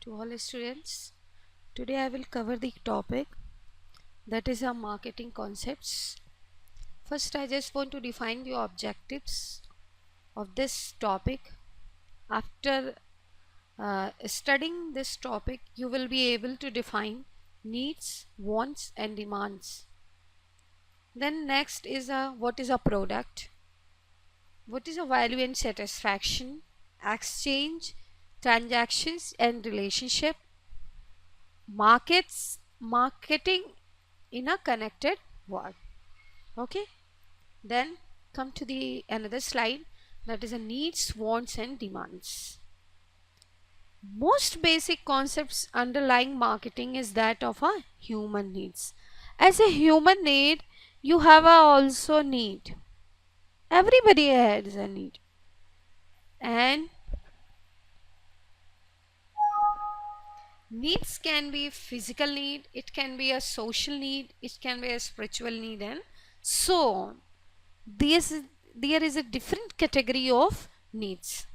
To all students. Today I will cover the topic that is our marketing concepts. First, I just want to define the objectives of this topic. After studying this topic, you will be able to define needs, wants, and demands. Then next is what is a product, what is a value and satisfaction, exchange, transactions and relationship, marketing in a connected world. Okay, then come to the another slide, that is a needs, wants and demands. Most basic concepts underlying marketing is that of a human needs. As a human need, you have a also need. Everybody has a need, and needs can be physical need, it can be a social need, it can be a spiritual need, and so on. There is a different category of needs.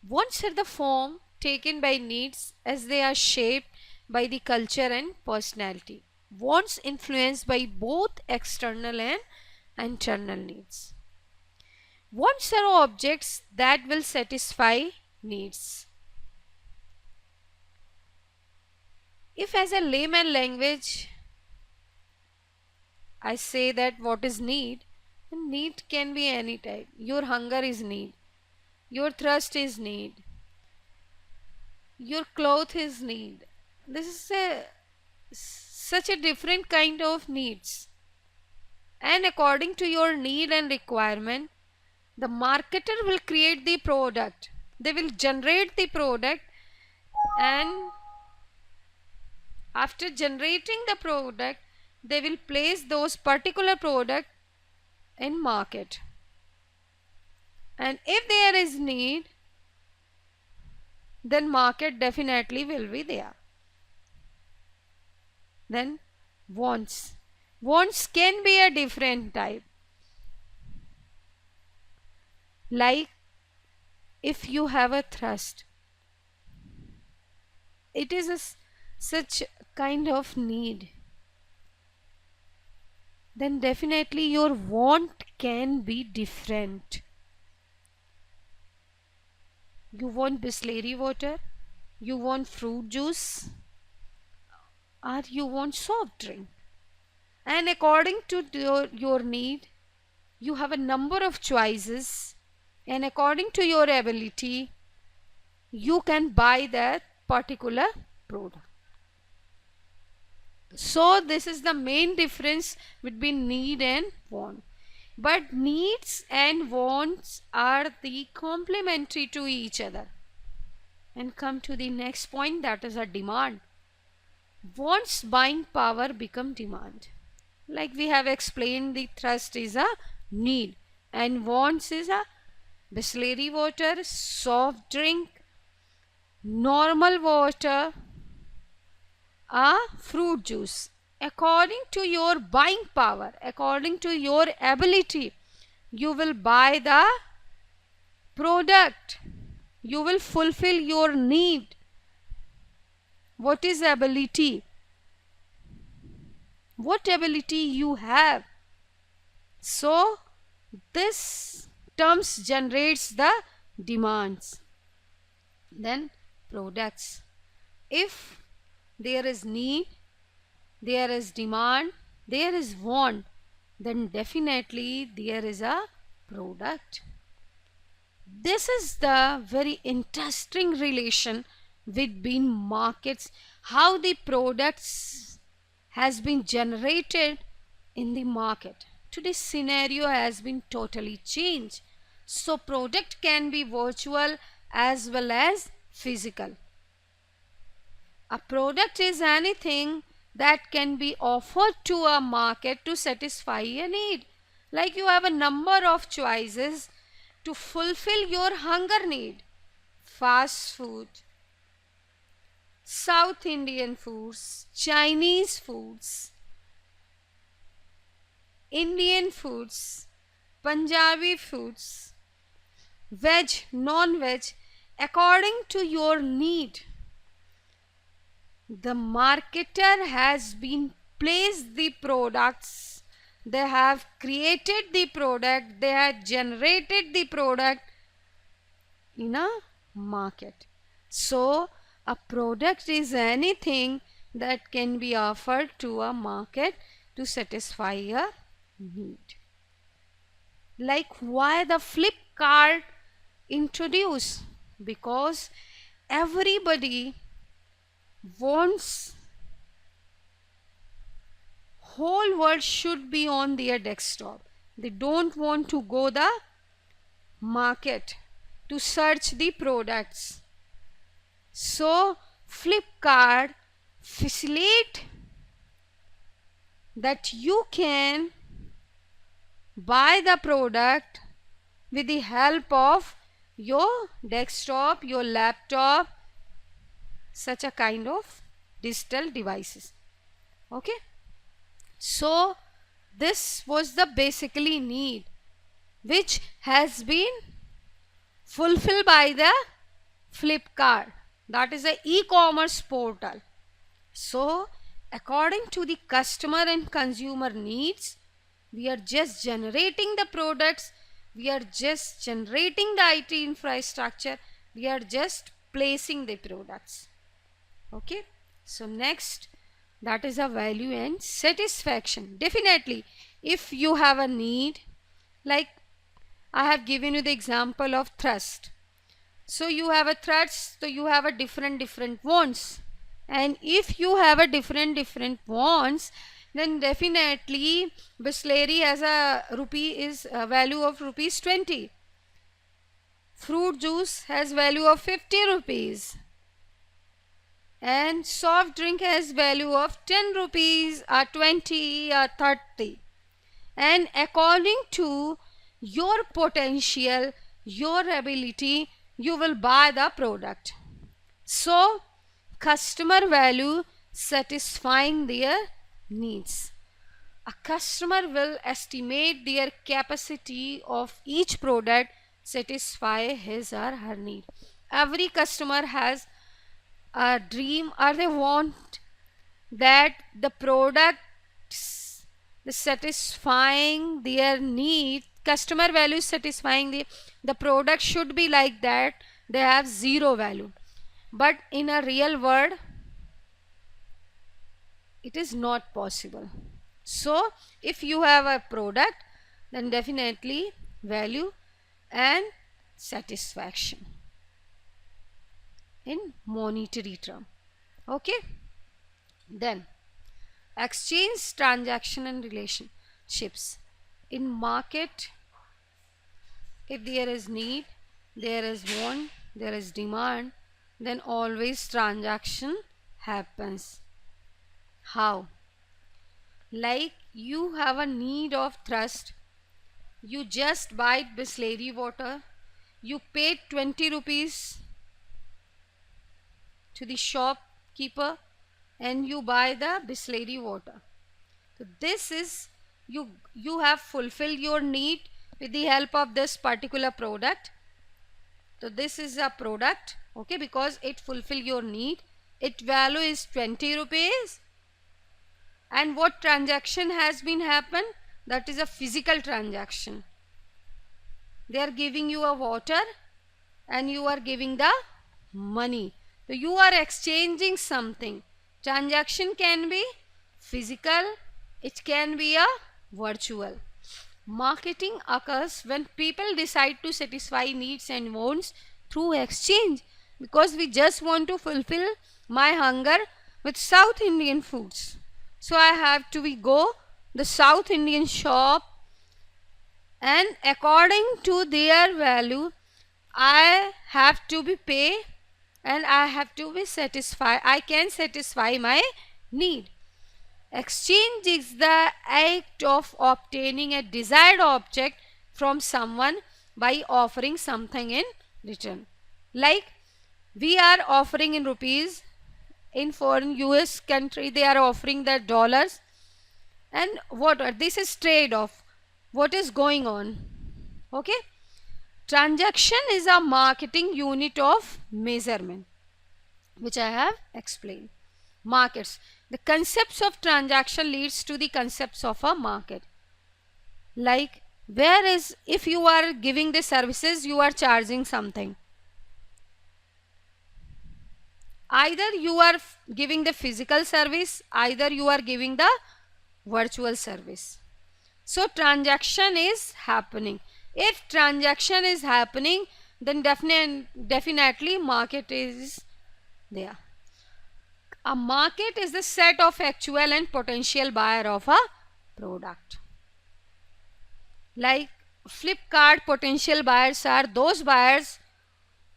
Wants are the form taken by needs as they are shaped by the culture and personality. Wants influenced by both external and internal needs. Wants are objects that will satisfy needs. If as a layman language I say that what is need, then need can be any type. Your hunger is need, your thirst is need, your cloth is need. This is such a different kind of needs, and according to your need and requirement, the marketer will create the product, they will generate the product, and after generating the product they will place those particular product in market. And if there is need, then market definitely will be there. Then wants can be a different type, like if you have a thirst, it is such kind of need, then definitely your want can be different. You want Bisleri water, you want fruit juice, or you want soft drink, and according to your need you have a number of choices, and according to your ability you can buy that particular product. So this is the main difference between need and want. But needs and wants are the complementary to each other. And come to the next point, that is a demand. Wants buying power become demand. Like we have explained, the thirst is a need and wants is a Bisleri water, soft drink, normal water, a fruit juice. According to your buying power, according to your ability, you will buy the product, you will fulfill your need. What is ability? What ability you have? So this terms generates the demands. Then products. If there is need, there is demand, there is want, then definitely there is a product. This is the very interesting relation between markets, how the products has been generated in the market. Today's scenario has been totally changed. So product can be virtual as well as physical. A product is anything that can be offered to a market to satisfy a need. Like you have a number of choices to fulfill your hunger need. Fast food, South Indian foods, Chinese foods, Indian foods, Punjabi foods, veg, non-veg. according to your need. The marketer has been placed the products, they have created the product, they have generated the product in a market. So a product is anything that can be offered to a market to satisfy a need. Like why the Flipkart introduced? Because everybody wants whole world should be on their desktop. They don't want to go the market to search the products. So Flipkart facilitate that you can buy the product with the help of your desktop, your laptop, such a kind of digital devices. Okay, so this was the basically need which has been fulfilled by the Flipkart, that is a e-commerce portal. So according to the customer and consumer needs, we are just generating the products, we are just generating the IT infrastructure, we are just placing the products. Okay, so next, that is a value and satisfaction. Definitely if you have a need, like I have given you the example of thirst. So you have a thirst, so you have a different wants, and if you have a different wants, then definitely Bisleri has a value of rupees 20. Fruit juice has value of 50 rupees. And soft drink has value of 10 rupees or 20 or 30. And according to your potential, your ability, you will buy the product. So customer value satisfying their needs. A customer will estimate their capacity of each product satisfy his or her need. Every customer has a dream, or they want that the products satisfying their need, customer value satisfying the product should be like that, they have zero value. But in a real world it is not possible. So if you have a product, then definitely value and satisfaction in monetary term. Okay, then exchange, transaction and relationships. In market, if there is need, there is want, there is demand, then always transaction happens. How? Like you have a need of thirst, you just buy Bisleri water, you paid 20 rupees to the shopkeeper and you buy the Bisleri water. So this is you have fulfilled your need with the help of this particular product. So this is a product, okay, because it fulfill your need. Its value is 20 rupees. And what transaction has been happened? That is a physical transaction. They are giving you a water and you are giving the money. So you are exchanging something. Transaction can be physical, it can be a virtual. Marketing occurs when people decide to satisfy needs and wants through exchange, because we just want to fulfill my hunger with South Indian foods. So I have to go the South Indian shop, and according to their value I have to be pay and I have to be satisfied. I can satisfy my need. Exchange is the act of obtaining a desired object from someone by offering something in return. Like we are offering in rupees, in foreign US country they are offering the dollars, and what this is trade off, what is going on. Okay, Transaction is a marketing unit of measurement, which I have explained. Markets. The concepts of transaction leads to the concepts of a market. Like, where is, if you are giving the services, you are charging something. Either you are giving the physical service, either you are giving the virtual service. So transaction is happening. If transaction is happening, then definitely market is there. A market is the set of actual and potential buyer of a product. Like Flipkart, potential buyers are those buyers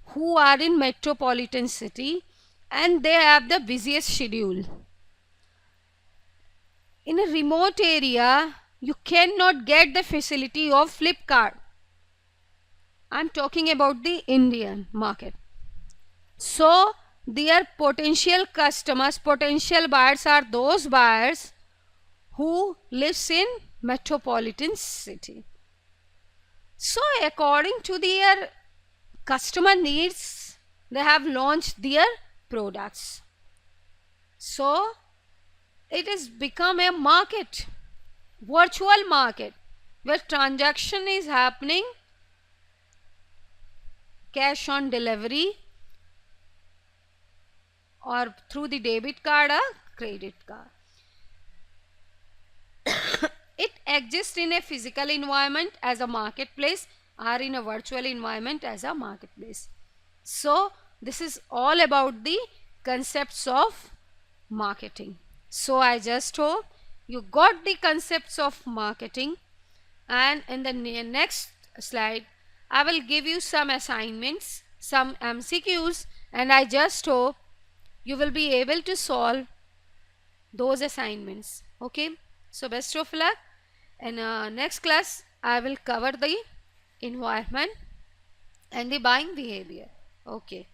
who are in metropolitan city and they have the busiest schedule. In a remote area, you cannot get the facility of Flipkart. I'm talking about the Indian market. So their potential customers, potential buyers are those buyers who lives in metropolitan city. So according to their customer needs, they have launched their products. So it has become a market, virtual market, where transaction is happening, cash on delivery, or through the debit card or credit card. It exists in a physical environment as a marketplace or in a virtual environment as a marketplace. So this is all about the concepts of marketing. So I just hope you got the concepts of marketing, and in the next slide I will give you some assignments, some MCQs, and I just hope you will be able to solve those assignments. Okay, so best of luck. In next class I will cover the environment and the buying behavior. Okay.